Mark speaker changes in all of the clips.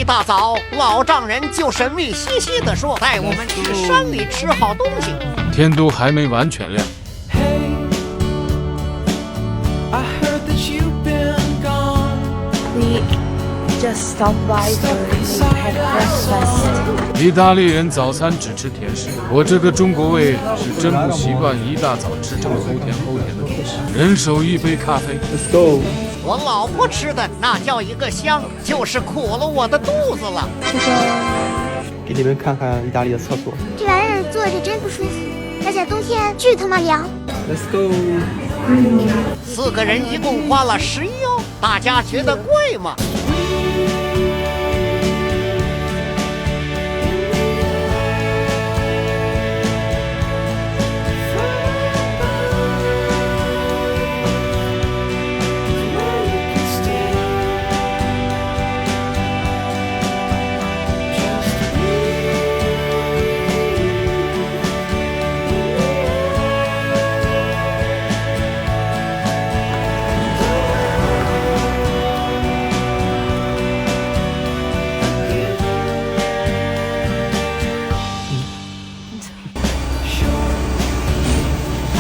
Speaker 1: 一大早，老丈人就神秘兮兮地说：“带我们去山里吃好东西。”
Speaker 2: 天都还没完全亮。
Speaker 3: We just stopped by to have breakfast.
Speaker 2: 意大利人早餐只吃甜食，我这个中国胃是真不习惯一大早吃这么齁甜的东西。人手一杯咖啡。
Speaker 4: Let's go。
Speaker 1: 我老婆吃的那叫一个香，就是苦了我的肚子了。
Speaker 4: 给你们看看意大利的厕所。
Speaker 5: 这玩意儿坐着真不舒服，而且冬天巨他妈凉。
Speaker 4: Let's go。
Speaker 1: 4个人一共花了11欧，大家觉得贵吗？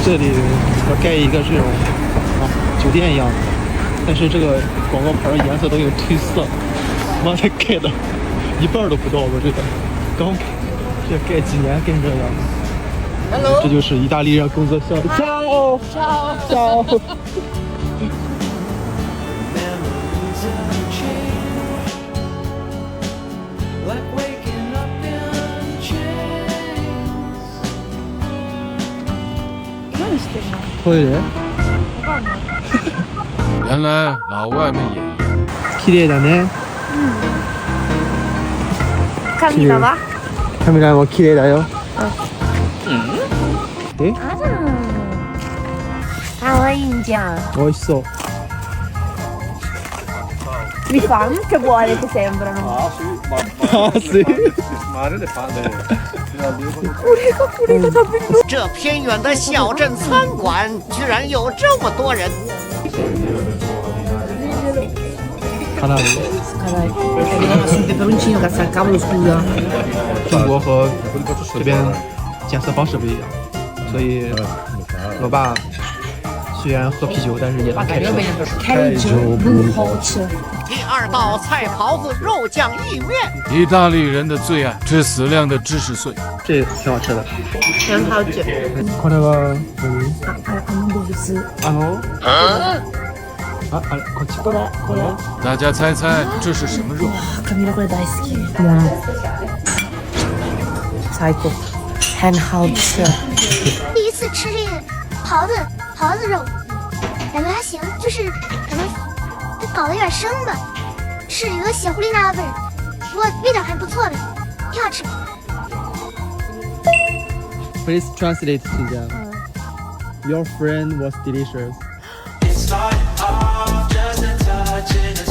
Speaker 4: 这里要盖一个这种酒店一样的，但是这个广告牌颜色都有褪色，妈才盖的一半都不到吧？这个刚这盖几年跟这样。Hello， 这就是意大利人工作效率。ciao。会人。
Speaker 2: 原来老外们也一样。
Speaker 4: 綺麗だね。
Speaker 3: カメラは？
Speaker 4: カメラも綺麗だよ。え？
Speaker 3: 可愛いんじゃん。
Speaker 4: 美味しそう。
Speaker 3: Mi fa anche buone che sembrano.
Speaker 4: Ah sì。
Speaker 1: 这偏远的小镇餐馆居然有这么多人。
Speaker 4: 看那里。
Speaker 3: peperoncino cazzo al cavolo scusa.
Speaker 4: 中国和这边检测方式不一样，所以我爸虽然喝啤酒，但是也能开车。
Speaker 3: 开酒不好吃。
Speaker 1: 第2道菜袍子肉酱意面，
Speaker 2: 意大利人的最爱，吃死量的芝士碎。
Speaker 4: 这挺好吃的。
Speaker 3: 很好吃。
Speaker 4: これはこっち。
Speaker 3: これ。
Speaker 2: 大家猜猜这是什么肉？
Speaker 3: カメラこれ大好き。最高，很好吃。
Speaker 5: 第一次吃这个狍子肉，感觉还行，就是可能搞得有点生吧，是有个血狐狸那味儿，不过味道还不错的，挺好吃。
Speaker 4: Please translate to them. Your friend was delicious.
Speaker 6: It's like just a touch in the